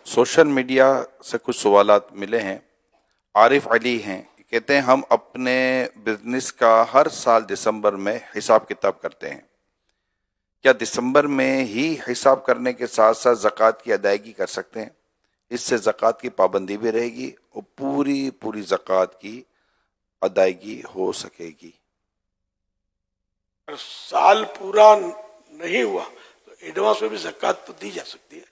Social media سے کچھ سوالات ملے ہیں۔ عارف علی ہیں، کہتے ہیں ہم اپنے بزنس کا ہر سال دسمبر میں حساب کتاب کرتے ہیں، کیا دسمبر میں ہی حساب کرنے کے ساتھ ساتھ زکوٰۃ کی ادائیگی کر سکتے ہیں؟ اس سے زکوٰۃ کی پابندی بھی رہے گی اور پوری زکوٰۃ کی ادائیگی ہو سکے گی۔ اگر سال پورا نہیں ہوا تو ایڈوانس میں بھی زکوٰۃ تو دی جا سکتی ہے۔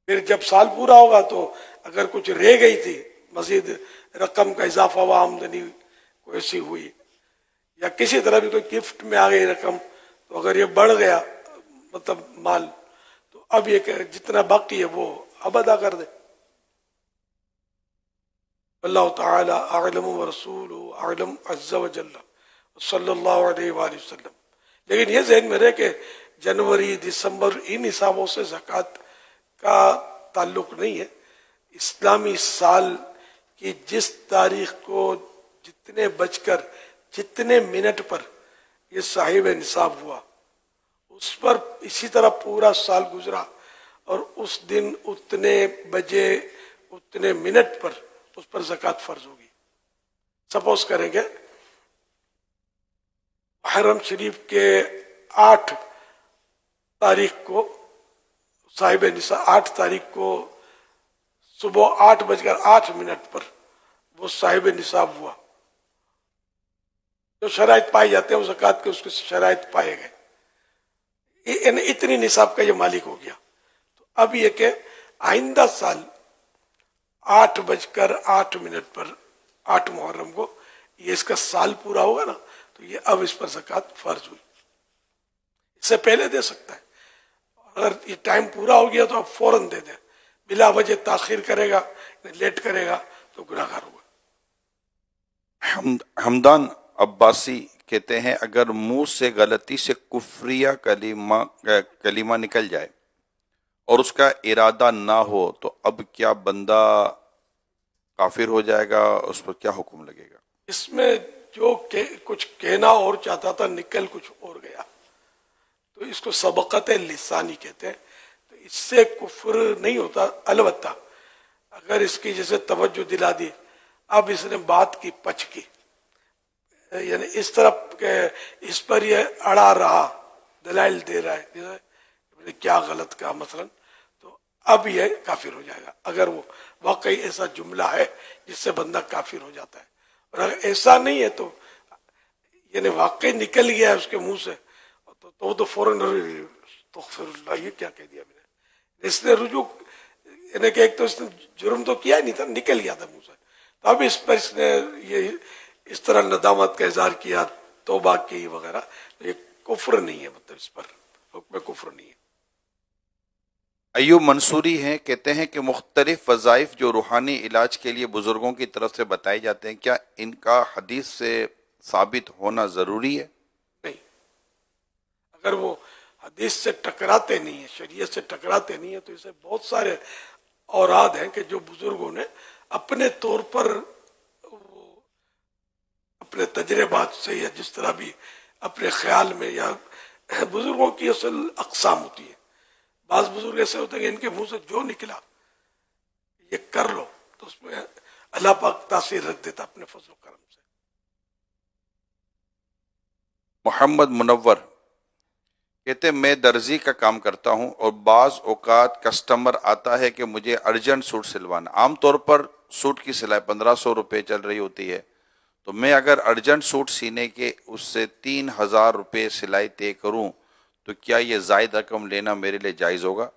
پھر جب سال پورا ہوگا تو اگر کچھ رہ گئی تھی، مزید رقم کا اضافہ ہوا، آمدنی کوئی ایسی ہوئی یا کسی طرح بھی کوئی گفٹ میں آ گئی رقم، تو اگر یہ بڑھ گیا مطلب مال، تو اب یہ کہ جتنا باقی ہے وہ اب ادا کر دے۔ اللہ تعالی اعلم ورسولہ اعلم عز وجل صلی اللہ علیہ وآلہ وسلم۔ لیکن یہ ذہن میں رہے کہ جنوری دسمبر ان حسابوں سے زکوٰۃ کا تعلق نہیں ہے۔ اسلامی سال کی جس تاریخ کو جتنے بج کر جتنے منٹ پر یہ صاحب نصاب ہوا، اس پر اسی طرح پورا سال گزرا اور اس دن اتنے بجے اتنے منٹ پر اس پر زکوٰۃ فرض ہوگی۔ سپوز کریں گے محرم شریف کے 8 تاریخ کو صاحب نصاب، 8 تاریخ کو صبح 8:08 پر وہ صاحب نصاب ہوا، جو شرائط پائی جاتے ہیں وہ زکوٰۃ کے اس کے شرائط پائے گئے، یعنی اتنی نصاب کا یہ مالک ہو گیا۔ تو اب یہ کہ آئندہ سال 8:08 پر 8 محرم کو یہ اس کا سال پورا ہوگا نا، تو یہ اب اس پر زکوٰۃ فرض ہوئی۔ اس سے پہلے دے سکتا ہے، اگر یہ ٹائم پورا ہو گیا تو اب فوراً دے دے، بلا وجہ تاخیر کرے گا، لیٹ کرے گا تو گناہ گار ہوگا۔ حمدان عباسی کہتے ہیں اگر منہ سے غلطی سے کفریہ کلمہ نکل جائے اور اس کا ارادہ نہ ہو تو اب کیا بندہ کافر ہو جائے گا؟ اس پر کیا حکم لگے گا؟ اس میں جو کچھ کہنا اور چاہتا تھا نکل کچھ اور گیا، تو اس کو سبقت لسانی کہتے ہیں۔ تو اس سے کفر نہیں ہوتا، البتہ اگر اس کی جیسے توجہ دلا دی، اب اس نے بات کی پچ کی، یعنی اس طرح کہ اس پر یہ اڑا رہا، دلائل دے رہا ہے کیا غلط کہا مثلا، تو اب یہ کافر ہو جائے گا اگر وہ واقعی ایسا جملہ ہے جس سے بندہ کافر ہو جاتا ہے۔ اور اگر ایسا نہیں ہے تو یعنی واقعی نکل گیا ہے اس کے منہ سے، تو فوراً استغفر اللہ، یہ کیا کہہ دیا میں نے، اس نے رجوع، یعنی کہ ایک تو اس نے جرم تو کیا ہی نہیں تھا، نکل گیا تھا منہ سے، تو اب اس پر اس نے یہ اس طرح ندامت کا اظہار کیا، توبہ کی وغیرہ، یہ کفر نہیں ہے، مطلب اس پر حکم کفر نہیں ہے۔ ایوب منصوری ہیں، کہتے ہیں کہ مختلف وظائف جو روحانی علاج کے لیے بزرگوں کی طرف سے بتائے جاتے ہیں، کیا ان کا حدیث سے ثابت ہونا ضروری ہے؟ نہیں، اگر وہ حدیث سے ٹکراتے نہیں ہیں، شریعت سے ٹکراتے نہیں ہیں، تو اسے بہت سارے اوراد ہیں کہ جو بزرگوں نے اپنے طور پر اپنے تجربات سے یا جس طرح بھی اپنے خیال میں، یا بزرگوں کی اصل اقسام ہوتی ہے، بعض بزرگ ایسے ہوتے ہیں کہ ان کے منہ سے جو نکلا یہ کر لو، تو اس میں اللہ پاک تاثیر رکھ دیتا اپنے فضل و کرم سے۔ محمد منور کہتے ہیں میں درزی کا کام کرتا ہوں اور بعض اوقات کسٹمر آتا ہے کہ مجھے ارجنٹ سوٹ سلوانا، عام طور پر سوٹ کی سلائی 1500 روپے چل رہی ہوتی ہے، تو میں اگر ارجنٹ سوٹ سینے کے اس سے 3000 روپے سلائی طے کروں تو کیا یہ زائد رقم لینا میرے لیے جائز ہوگا؟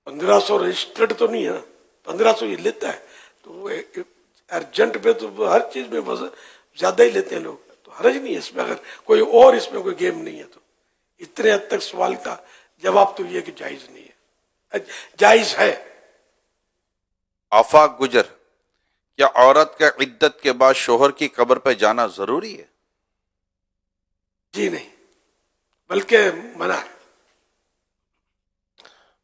1500 رجسٹرڈ تو نہیں ہے نا، 1500 یہ لیتا ہے، تو وہ ارجنٹ پہ تو ہر چیز میں زیادہ ہی لیتے ہیں لوگ، تو حرج نہیں ہے اس میں، اگر کوئی اور اس میں کوئی گیم نہیں ہے تو اتنے حد تک سوال کا جواب تو یہ کہ جائز نہیں ہے، جائز ہے۔ آفاق گجر، کیا عورت کا عدت کے بعد شوہر کی قبر پہ جانا ضروری ہے؟ جی نہیں، بلکہ منع ہے۔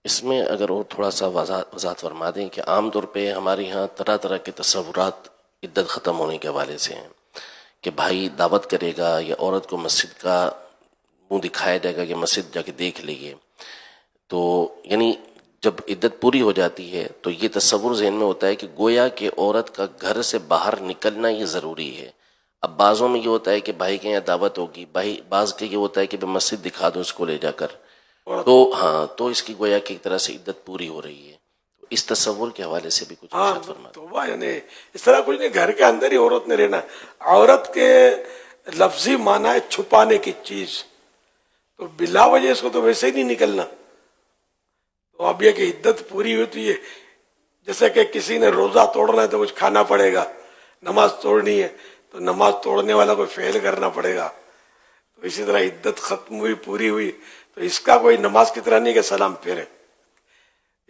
اس میں اگر وہ تھوڑا سا وضاحت فرما دیں کہ عام طور پہ ہمارے یہاں طرح طرح کے تصورات عدت ختم ہونے کے حوالے سے ہیں کہ بھائی دعوت کرے گا یا عورت کو مسجد کا منہ دکھایا جائے گا کہ مسجد جا کے دیکھ لیجیے، تو یعنی جب عدت پوری ہو جاتی ہے تو یہ تصور ذہن میں ہوتا ہے کہ گویا کہ عورت کا گھر سے باہر نکلنا یہ ضروری ہے. اب بعضوں میں یہ ہوتا ہے کہ بھائی کے یہاں دعوت ہوگی، بھائی بعض کے یہ ہوتا ہے کہ مسجد دکھا دو اس کو لے جا کر، تو ہاں تو اس کی گویا کہ ایک طرح سے عدت پوری ہو رہی ہے. تو اس تصور کے حوالے سے بھی کچھ ارشاد فرما دیں. توبہ، یعنی اس طرح کچھ نہیں، گھر کے اندر ہی عورت نے رہنا. عورت کے لفظی معنی ہے چھپانے کی چیز، تو بلا وجہ اس کو تو ویسے ہی نہیں نکلنا. تو اب یہ کہ عدت پوری ہوتی ہے، جیسے کہ کسی نے روزہ توڑنا ہے تو کچھ کھانا پڑے گا، نماز توڑنی ہے تو نماز توڑنے والا کو فعل کرنا پڑے گا. تو اسی طرح عدت ختم ہوئی، پوری ہوئی، تو اس کا کوئی نماز کی طرح نہیں کہ سلام پھیرے،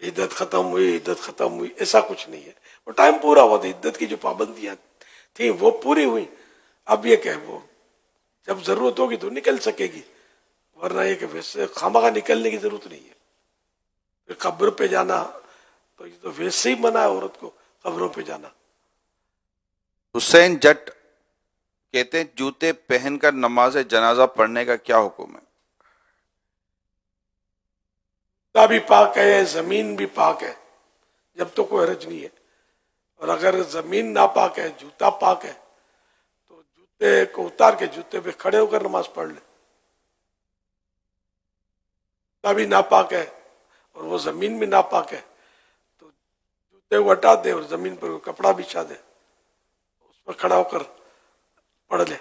عدت ختم ہوئی، عدت ختم ہوئی، ایسا کچھ نہیں ہے. وہ ٹائم پورا ہوا تھا، عدت کی جو پابندیاں تھیں وہ پوری ہوئی. اب یہ کہ وہ جب ضرورت ہوگی تو نکل سکے گی، ورنہ یہ کہ ویسے خامخواہ نکلنے کی ضرورت نہیں ہے. پھر قبر پہ جانا تو یہ تو ویسے ہی منع ہے عورت کو قبروں پہ جانا. حسین جٹ کہتے ہیں جوتے پہن کر نماز جنازہ پڑھنے کا کیا حکم ہے؟ جوتا بھی پاک ہے، زمین بھی پاک ہے، جب تو کوئی حرج نہیں ہے. اور اگر زمین ناپاک ہے، جوتا پاک ہے، تو جوتے کو اتار کے جوتے پہ کھڑے ہو کر نماز پڑھ لے. جوتا بھی ناپاک ہے اور وہ زمین بھی ناپاک ہے، تو جوتے کو ہٹا دے اور زمین پر کوئی کپڑا بچھا دے، اس پر کھڑا ہو کر پڑھ لے.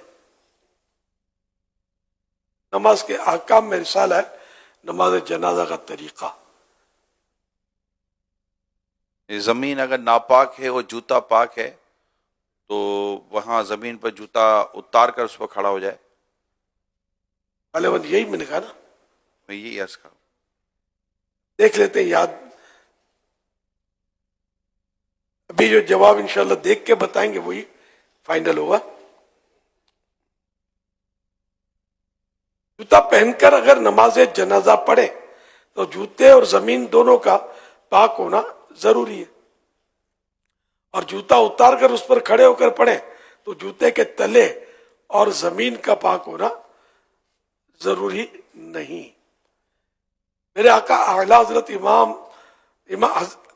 نماز کے احکام میں رسالہ ہے نماز جنازہ کا طریقہ. زمین اگر ناپاک ہے اور جوتا پاک ہے تو وہاں زمین پر جوتا اتار کر اس پر کھڑا ہو جائے. غالباً یہی میں نے کہا نا، میں یہی عرض کروں. دیکھ لیتے ہیں یاد، ابھی جو جواب انشاءاللہ دیکھ کے بتائیں گے وہی فائنل ہوگا. جوتا پہن کر اگر نماز جنازہ پڑھے تو جوتے اور زمین دونوں کا پاک ہونا ضروری ہے. اور جوتا اتار کر اس پر کھڑے ہو کر پڑھے تو جوتے کے تلے اور زمین کا پاک ہونا ضروری نہیں. میرے آقا اعلیٰ حضرت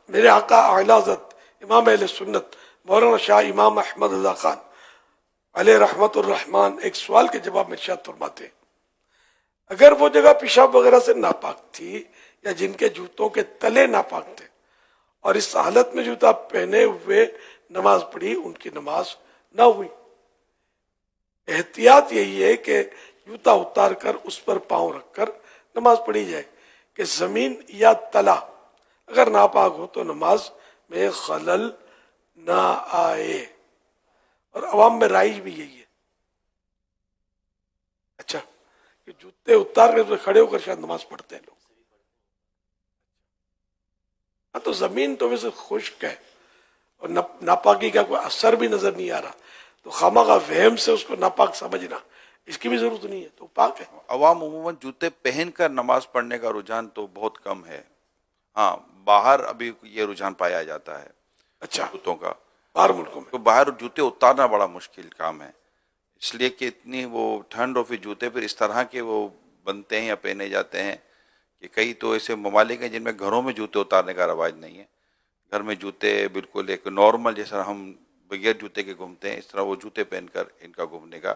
میرے آقا اعلیٰ حضرت امام اہل سنت مولانا شاہ امام احمد اللہ خان علیہ رحمت الرحمن ایک سوال کے جواب میں ارشاد فرماتے ہیں، اگر وہ جگہ پیشاب وغیرہ سے ناپاک تھی یا جن کے جوتوں کے تلے ناپاک تھے اور اس حالت میں جوتا پہنے ہوئے نماز پڑھی، ان کی نماز نہ ہوئی. احتیاط یہی ہے کہ جوتا اتار کر اس پر پاؤں رکھ کر نماز پڑھی جائے کہ زمین یا تلا اگر ناپاک ہو تو نماز میں خلل نہ آئے. اور عوام میں رائج بھی یہی ہے. اچھا کہ جوتے اتار کر کھڑے ہو کر شاید نماز پڑھتے ہیں لوگ. ہاں تو زمین تو ویسے خشک ہے اور ناپاکی کا کوئی اثر بھی نظر نہیں آ رہا، تو خامخواہ وہم سے اس کو ناپاک سمجھنا اس کی بھی ضرورت نہیں ہے، تو پاک ہے. عوام عموماً جوتے پہن کر نماز پڑھنے کا رجحان تو بہت کم ہے. ہاں باہر ابھی یہ رجحان پایا جاتا ہے اچھا، جوتوں کا. باہر ملکوں میں تو باہر جوتے اتارنا بڑا مشکل کام ہے، اس لیے کہ اتنی وہ ٹھنڈ اور پھر جوتے پھر اس طرح کے وہ بنتے ہیں یا پہنے جاتے ہیں کہ کئی تو ایسے ممالک ہیں جن میں گھروں میں جوتے اتارنے کا رواج نہیں ہے. گھر میں جوتے بالکل ایک نارمل جیسا ہم بغیر جوتے کے گھومتے ہیں اس طرح وہ جوتے پہن کر ان کا گھومنے کا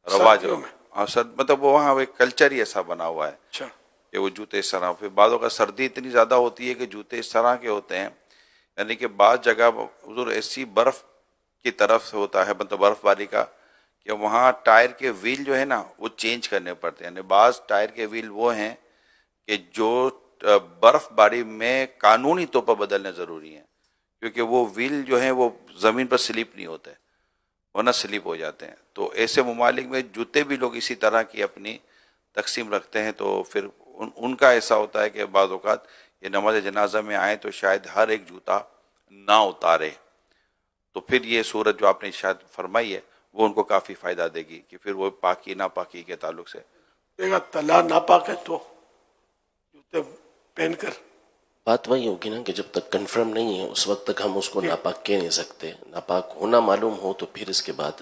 رواج. سردیوں میں. ہاں سر، مطلب وہ وہاں ایک کلچر ہی ایسا بنا ہوا ہے اچھا، کہ وہ جوتے اس طرح. پھر بعضوں کا سردی اتنی زیادہ ہوتی ہے کہ جوتے اس طرح کے ہوتے ہیں، یعنی کہ بعض جگہ حضور ایسی برف کی طرف سے ہوتا ہے، مطلب برف باری کا، کہ وہاں ٹائر کے ویل جو ہے نا وہ چینج کرنے پڑتے ہیں. یعنی بعض ٹائر کے ویل وہ ہیں کہ جو برف باری میں قانونی طور پر بدلنے ضروری ہیں، کیونکہ وہ ویل جو ہیں وہ زمین پر سلپ نہیں ہوتے ورنہ سلپ ہو جاتے ہیں. تو ایسے ممالک میں جوتے بھی لوگ اسی طرح کی اپنی تقسیم رکھتے ہیں. تو پھر ان کا ایسا ہوتا ہے کہ بعض اوقات یہ نماز جنازہ میں آئیں تو شاید ہر ایک جوتا نہ اتارے، تو پھر یہ صورت جو آپ نے شاید فرمائی ہے وہ ان کو کافی فائدہ دے گی کہ پھر وہ پاکی ناپاکی کے تعلق سے دیکھا تلا ناپاک ہے تو جوتے پہن کر. بات وہی ہوگی نا کہ جب تک کنفرم نہیں ہے اس وقت تک ہم اس کو ناپاک کہہ نہیں سکتے. ناپاک ہونا معلوم ہو تو پھر اس کے بعد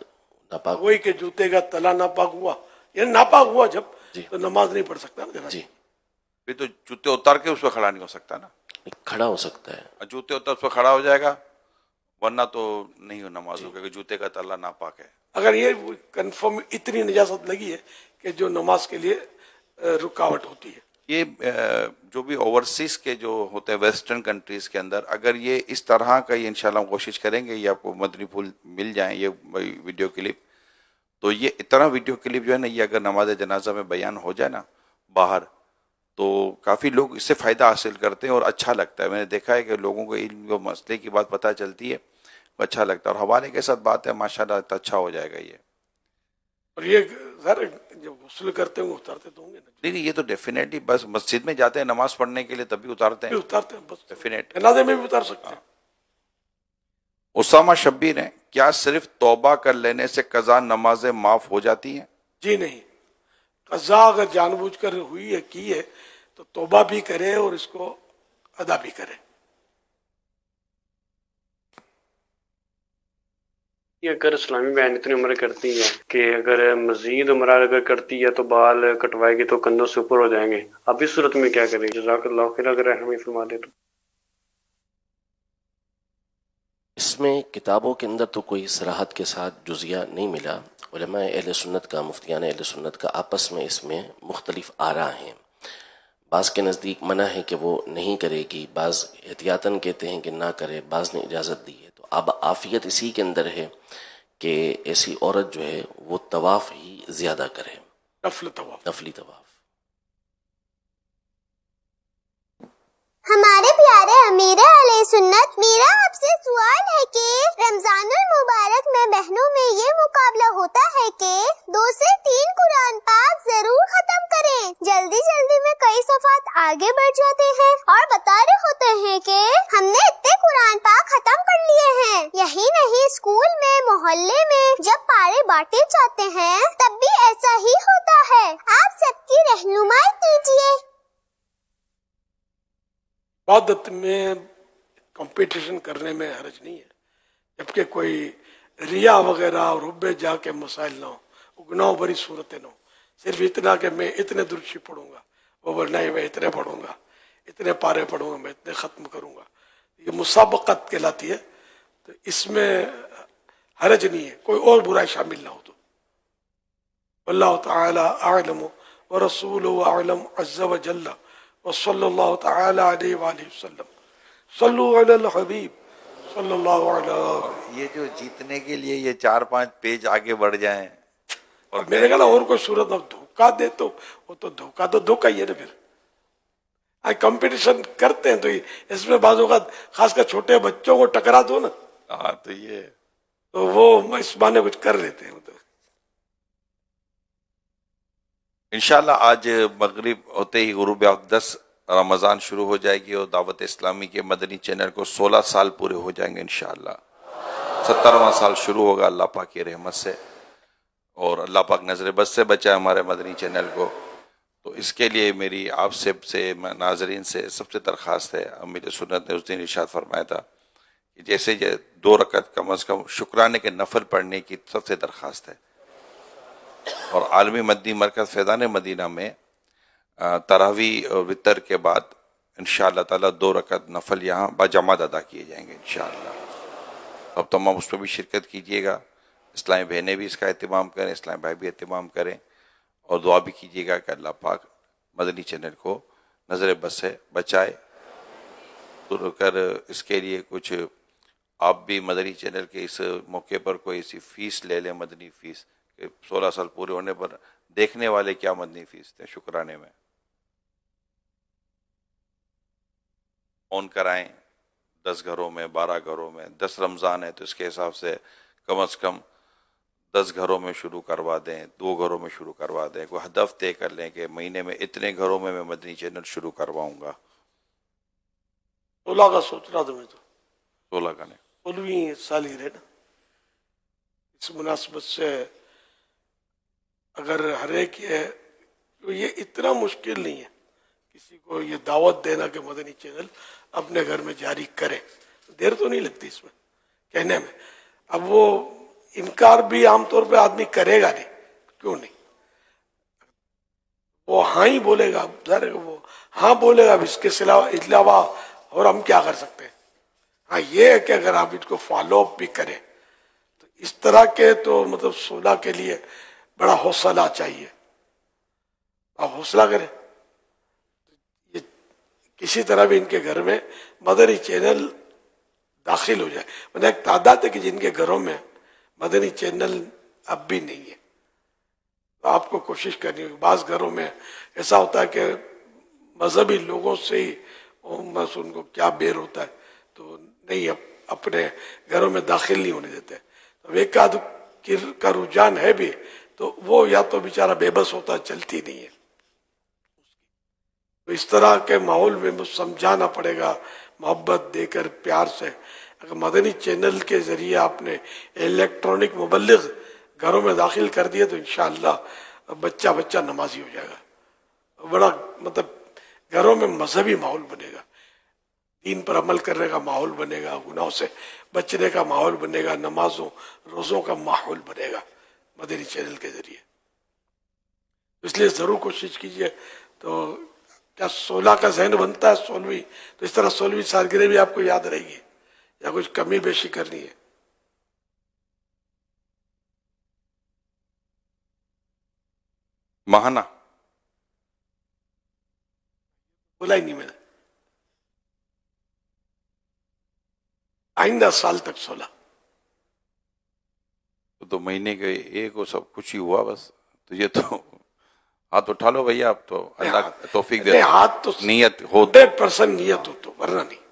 ناپاک وہی کہ جوتے کا تلا ناپاک ہوا، یعنی ناپاک ہوا جب جی. تو نماز نہیں پڑھ سکتا نا. جی پھر تو جوتے اتار کے اس پہ کھڑا نہیں ہو سکتا نا. کھڑا ہو سکتا ہے. جوتے ہوتا ہے اس پہ کھڑا ہو جائے گا, ورنہ تو نہیں ہو نماز ہو, کیونکہ جوتے کا تلا ناپاک ہے. اگر یہ کنفرم اتنی نجاست لگی ہے کہ جو نماز کے لیے رکاوٹ ہوتی ہے. یہ جو بھی اوورسیز کے جو ہوتے ہیں ویسٹرن کنٹریز کے اندر, اگر یہ اس طرح کا, یہ انشاءاللہ ہم کوشش کریں گے یہ آپ کو مدنی پھول مل جائیں یہ ویڈیو کلپ, تو یہ اتنا ویڈیو کلپ جو ہے نا, یہ اگر نماز جنازہ میں بیان ہو جائے نا باہر, تو کافی لوگ اس سے فائدہ حاصل کرتے ہیں اور اچھا لگتا ہے. میں نے دیکھا ہے کہ لوگوں کو علم و مسئلے کی بات پتہ چلتی ہے, اچھا لگتا ہے, اور حوالے کے ساتھ بات ہے ماشاءاللہ اچھا ہو جائے گا یہ. اور یہ سر جب غسل کرتے ہوں اتارتے تو ہوں گے نا؟ نہیں, یہ تو ڈیفینیٹلی, بس مسجد میں جاتے ہیں نماز پڑھنے کے لیے تبھی اتارتے ہیں, اتارتے ہیں بس, ڈیفینیٹ. جنازے میں بھی اتار سکتے ہیں. اسامہ شبیر ہیں, کیا صرف توبہ کر لینے سے قضا نمازیں معاف ہو جاتی ہیں؟ جی نہیں, قضا اگر جان بوجھ کر ہوئی ہے کی ہے تو توبہ بھی کرے اور اس کو ادا بھی کرے. اگر اسلامی بہن اتنی عمر کرتی ہے کہ اگر مزید عمرہ اگر کرتی ہے تو بال کٹوائے گی تو کندھوں سے اوپر ہو جائیں گے, اب اس صورت میں کیا کرے گی؟ جزاک اللہ خیر, اگر رحمی فرما دے تو. اس میں کتابوں کے اندر تو کوئی صراحت کے ساتھ جزیہ نہیں ملا. علماء اہل سنت کا, مفتیان اہل سنت کا آپس میں اس میں مختلف آراء ہیں. بعض کے نزدیک منع ہے کہ وہ نہیں کرے گی, بعض احتیاطاً کہتے ہیں کہ نہ کرے, بعض نے اجازت دی ہے. تو اب عافیت اسی کے اندر ہے کہ ایسی عورت جو ہے وہ طواف ہی زیادہ کرے, نفل طواف. نفلی طواف. ہمارے پیارے امیر علیہ سنت, میرا آپ سے سوال ہے کہ رمضان المبارک میں بہنوں میں یہ مقابلہ ہوتا ہے کہ 2 سے 3 قرآن پاک ضرور ختم کریں. جلدی جلدی میں کئی صفحات آگے بڑھ جاتے ہیں اور بتا رہے ہوتے ہیں کہ ہم نے اتنے قرآن پاک ختم کر لیے ہیں. یہی نہیں, اسکول میں, محلے میں جب پارے بانٹے جاتے ہیں تب بھی ایسا ہی ہوتا ہے. آپ سب کی رہنمائی کیجیے. عبادت میں کمپٹیشن کرنے میں حرج نہیں ہے, جبکہ کوئی ریا وغیرہ اور ربے جا کے مسائل نہ ہو, گناہ بری صورتیں نہ ہو. صرف اتنا کہ میں اتنے درشی پڑھوں گا, وہ نہیں میں اتنے پڑھوں گا, اتنے پارے پڑھوں گا, میں اتنے ختم کروں گا, یہ مسابقت کہلاتی ہے. تو اس میں حرج نہیں ہے, کوئی اور برائی شامل نہ ہو. تو اللہ تعالی اعلم ورسولہ اعلم عز وجل وصلی اللہ تعالی علیہ وآلہ وسلم. صلو علی الحبیب صلی اللہ علیہ. یہ جو جیتنے کے لیے یہ 4-5 پیج آگے بڑھ جائیں, اور میں نے کہا اور کوئی صورت اب دھوکہ دے تو وہ تو دھوکہ ہی ہے نا. پھر کمپٹیشن کرتے ہیں تو اس میں بعض اوقات خاص کر چھوٹے بچوں کو ٹکرا دو نا, ہاں تو یہ تو وہ اس بہانے کچھ کر لیتے ہیں. انشاءاللہ آج مغرب ہوتے ہی غروب اقدس رمضان شروع ہو جائے گی, اور دعوت اسلامی کے مدنی چینل کو 16 سال پورے ہو جائیں گے انشاءاللہ. 70واں سال شروع ہوگا اللہ پاک کی رحمت سے, اور اللہ پاک نظر بد سے بچائے ہمارے مدنی چینل کو. تو اس کے لیے میری آپ سب سے, ناظرین سے سب سے درخواست ہے, امیر سنت نے اس دن ارشاد فرمایا تھا کہ جیسے یہ 2 رکعت کم از کم شکرانے کے نفل پڑھنے کی سب سے درخواست ہے. اور عالمی مدنی مرکز فیضان مدینہ میں تراویح اور وطر کے بعد انشاءاللہ تعالی 2 رکعت نفل یہاں باجماعت ادا کیے جائیں گے انشاءاللہ. اب تمام اس میں بھی شرکت کیجیے گا, اسلامی بہنیں بھی اس کا اہتمام کریں, اسلامی بھائی بھی اہتمام کریں, اور دعا بھی کیجیے گا کہ اللہ پاک مدنی چینل کو نظر بد سے بچائے. تو کر اس کے لیے کچھ آپ بھی مدنی چینل کے اس موقع پر کوئی ایسی فیس لے لیں, مدنی فیس, 16 سال پورے ہونے پر دیکھنے والے کیا مدنی فیس تھے شکرانے میں فون کرائیں. 10 گھروں میں, 12 گھروں میں, 10 رمضان ہے تو اس کے حساب سے کم از کم 10 گھروں میں شروع کروا دیں, 2 گھروں میں شروع کروا دیں. کوئی ہدف طے کر لیں کہ مہینے میں اتنے گھروں میں مدنی چینل شروع کرواؤں گا. 16 کا سوچ رہا تھا میں, تو 16 کا نہیں, 16ویں سال ہی رہے نا. اس مناسبت سے اگر ہر ایک یہ اتنا مشکل نہیں ہے کسی کو یہ دعوت دینا کہ مدنی چینل اپنے گھر میں جاری کرے, دیر تو نہیں لگتی اس میں کہنے میں. اب وہ انکار بھی عام طور پہ آدمی کرے گا نہیں, کیوں نہیں, وہ ہاں ہی بولے گا, وہ ہاں بولے گا. اب اس کے علاوہ اور ہم کیا کر سکتے ہیں. ہاں یہ ہے کہ اگر آپ ان کو فالو اپ بھی کریں تو اس طرح کے تو مطلب صلح کے لیے بڑا حوصلہ چاہیے. آپ حوصلہ کریں. یہ کسی طرح بھی ان کے گھر میں مدنی چینل داخل ہو جائے. میں نے ایک تعداد ہے کہ جن کے گھروں میں مدنی چینل اب بھی نہیں ہے. تو آپ کو کوشش کرنی ہوگی. بعض گھروں میں ایسا ہوتا ہے کہ مذہبی لوگوں سے ہی بس ان کو کیا بیر ہوتا ہے تو نہیں اپنے گھروں میں داخل نہیں ہونے دیتے. تو ایک آدھ کا رجحان ہے بھی تو وہ یا تو بیچارہ بے بس ہوتا ہے, چلتی نہیں ہے. تو اس طرح کے ماحول میں سمجھانا پڑے گا محبت دے کر پیار سے. اگر مدنی چینل کے ذریعے آپ نے الیکٹرانک مبلغ گھروں میں داخل کر دیے تو انشاءاللہ بچہ نمازی ہو جائے گا. بڑا مطلب گھروں میں مذہبی ماحول بنے گا, دین پر عمل کرنے کا ماحول بنے گا, گناہوں سے بچنے کا ماحول بنے گا, نمازوں روزوں کا ماحول بنے گا مدنی چینل کے ذریعے. اس لیے ضرور کوشش کیجیے. تو کیا 16 کا ذہن بنتا ہے 16ویں, تو اس طرح 16ویں سالگرہ بھی آپ کو یاد رہے گی یا کچھ کمی بیشی کرنی ہے؟ ماہانہ بولا ہی نہیں میں نے. آئندہ سال تک 16. تو مہینے کے ایک وہ سب کچھ ہی ہوا بس. تو یہ تو ہاتھ اٹھا لو بھیا, آپ تو اللہ توفیق دے. ہاتھ تو نیت ہو 100% نیت ہو تو, ورنہ نہیں.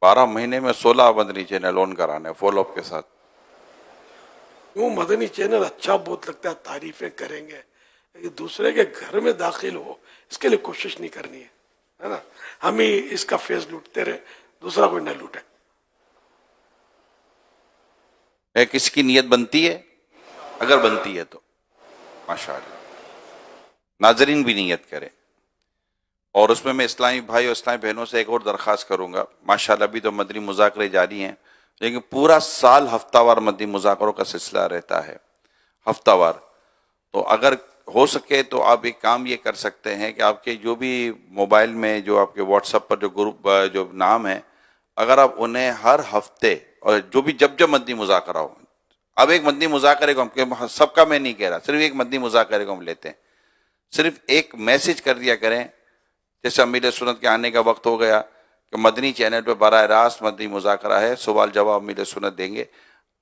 12 مہینے میں 16 مدنی چینل آن کرانے فالو اپ کے ساتھ. کیوں مدنی چینل اچھا بہت لگتا ہے, تعریفیں کریں گے, لیکن دوسرے کے گھر میں داخل ہو اس کے لیے کوشش نہیں کرنی ہے نا. ہم ہی اس کا فیض لوٹتے رہے, دوسرا کوئی نہ لوٹے. کس کی نیت بنتی ہے؟ اگر بنتی ہے تو ماشاءاللہ ناظرین بھی نیت کریں. اور اس میں اسلامی بھائی اور اسلامی بہنوں سے ایک اور درخواست کروں گا. ماشاءاللہ ابھی تو مدنی مذاکرے جاری ہیں, لیکن پورا سال ہفتہ وار مدنی مذاکروں کا سلسلہ رہتا ہے, ہفتہ وار. تو اگر ہو سکے تو آپ ایک کام یہ کر سکتے ہیں کہ آپ کے جو بھی موبائل میں جو آپ کے واٹس ایپ پر جو گروپ جو نام ہیں, اگر آپ انہیں ہر ہفتے اور جو بھی جب مدنی مذاکرہ ہو, اب ایک مدنی مذاکرے کو ہم سب کا میں نہیں کہہ رہا, صرف ایک مدنی مذاکرے کو ہم لیتے ہیں, صرف ایک میسج کر دیا کریں. جیسے امیر سنت کے آنے کا وقت ہو گیا کہ مدنی چینل پہ براہ راست مدنی مذاکرہ ہے, سوال جواب امیر سنت دیں گے,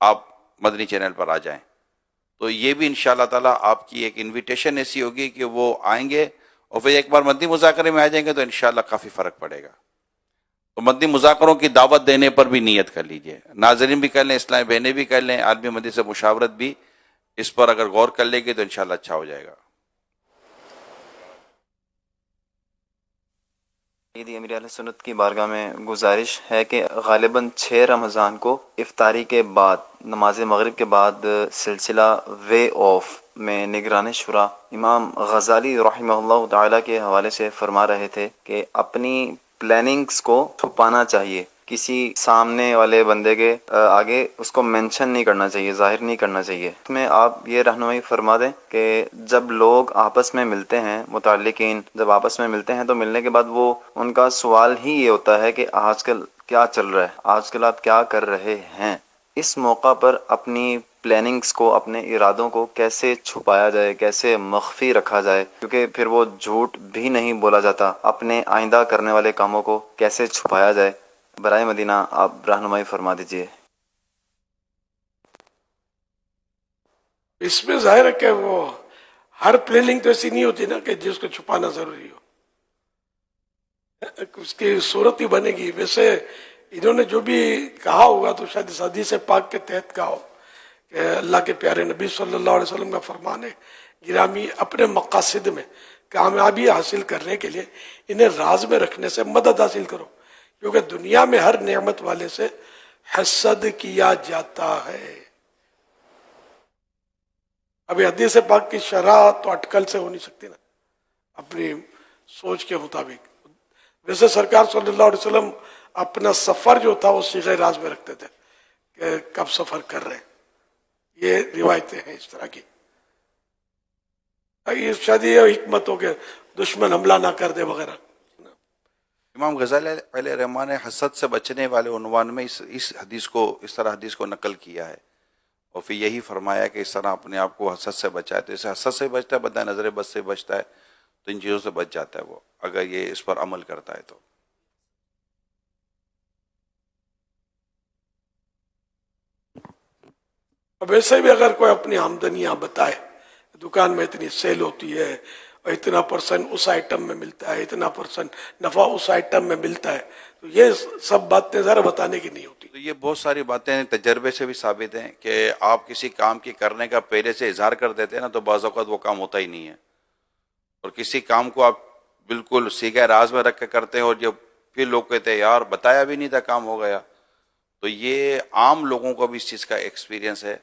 آپ مدنی چینل پر آ جائیں. تو یہ بھی انشاءاللہ تعالیٰ آپ کی ایک انویٹیشن ایسی ہوگی کہ وہ آئیں گے, اور پھر ایک بار مدنی مذاکرے میں آ جائیں گے تو انشاءاللہ کافی فرق پڑے گا. تو مدنی مذاکروں کی دعوت دینے پر بھی نیت کر لیجئے. ناظرین بھی کر لیں, اسلامی بہنیں بھی کر لیں, عالمی مدنی سے مشاورت بھی اس پر اگر غور کر لیں گے تو انشاءاللہ اچھا ہو جائے گا. امیر اہل سنت کی بارگاہ میں گزارش ہے کہ غالباً 6 رمضان کو افطاری کے بعد نماز مغرب کے بعد سلسلہ وے آف میں نگران شورا امام غزالی رحمہ اللہ تعالیٰ کے حوالے سے فرما رہے تھے کہ اپنی پلاننگز کو چھپانا چاہیے, کسی سامنے والے بندے کے آگے اس کو مینشن نہیں کرنا چاہیے, ظاہر نہیں کرنا چاہیے. اس میں آپ یہ رہنمائی فرما دیں کہ جب لوگ آپس میں ملتے ہیں, متعلقین جب آپس میں ملتے ہیں تو ملنے کے بعد وہ ان کا سوال ہی یہ ہوتا ہے کہ آج کل کیا چل رہا ہے, آج کل آپ کیا کر رہے ہیں. اس موقع پر اپنی پلاننگز کو, اپنے ارادوں کو کیسے چھپایا جائے, کیسے مخفی رکھا جائے, کیونکہ پھر وہ جھوٹ بھی نہیں بولا جاتا. اپنے آئندہ کرنے والے کاموں کو کیسے چھپایا جائے, برائے مدینہ آپ رہنمائی فرما دیجئے. اس میں ظاہر ہے کہ وہ ہر پلاننگ تو ایسی نہیں ہوتی نا کہ جس کو چھپانا ضروری ہو, اس کی صورت ہی بنے گی. ویسے انہوں نے جو بھی کہا ہوگا تو شاید اس حدیث پاک کے تحت کہا ہو کہ اللہ کے پیارے نبی صلی اللہ علیہ وسلم کا فرمان ہے گرامی, اپنے مقاصد میں کامیابی حاصل کرنے کے لیے انہیں راز میں رکھنے سے مدد حاصل کرو, کیونکہ دنیا میں ہر نعمت والے سے حسد کیا جاتا ہے. ابھی حدیث پاک کی شرح تو اٹکل سے ہو نہیں سکتی نا, اپنی سوچ کے مطابق. ویسے سرکار صلی اللہ علیہ وسلم اپنا سفر جو تھا وہ صیغہ راز میں رکھتے تھے کہ کب سفر کر رہے ہیں. یہ روایتیں ہیں اس طرح کی. شاید یہ حکمت ہو کہ دشمن حملہ نہ کر دے وغیرہ. امام غزالی علیہ الرحمٰن نے حسد سے بچنے والے عنوان میں اس حدیث کو نقل کیا ہے، اور پھر یہی فرمایا کہ اس طرح اپنے آپ کو حسد سے بچائے. تو اسے حسد سے بچتا ہے، بندہ نظر بد سے بچتا ہے، تو ان چیزوں سے بچ جاتا ہے وہ، اگر یہ اس پر عمل کرتا ہے تو. اب ویسے بھی اگر کوئی اپنی آمدنیاں بتائے، دکان میں اتنی سیل ہوتی ہے اور اتنا پرسنٹ اس آئٹم میں ملتا ہے، اتنا پرسنٹ نفع اس آئٹم میں ملتا ہے، تو یہ سب باتیں ذرا بتانے کی نہیں ہوتی. تو یہ بہت ساری باتیں تجربے سے بھی ثابت ہیں کہ آپ کسی کام کی کرنے کا پہلے سے اظہار کر دیتے ہیں نا، تو بعض اوقات وہ کام ہوتا ہی نہیں ہے. اور کسی کام کو آپ بالکل سیگا راز میں رکھ کے کرتے ہیں، اور جب پھر لوگ کہتے ہیں یار بتایا بھی نہیں تھا کام ہو گیا. تو یہ عام لوگوں کو بھی اس چیز کا ایکسپیرینس ہے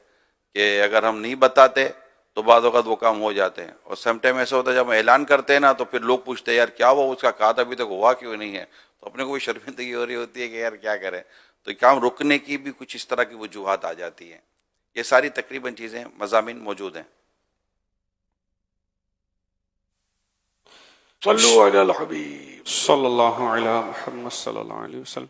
کہ اگر ہم نہیں بتاتے تو بعض اوقات وہ کام ہو جاتے ہیں. اور سم ٹائم ایسا ہوتا ہے جب ہم اعلان کرتے ہیں نا، تو پھر لوگ پوچھتے ہیں یار کیا وہ اس کا کہا تھا ابھی تک ہوا کیوں نہیں ہے، تو اپنے کو بھی شرمندگی ہو رہی ہوتی ہے کہ یار کیا کریں. تو کام رکنے کی بھی کچھ اس طرح کی وجوہات آ جاتی ہیں. یہ ساری تقریباً چیزیں مضامین موجود ہیں. صلو علی الحبیب صلی اللہ علیہ محمد صلی اللہ علیہ وسلم.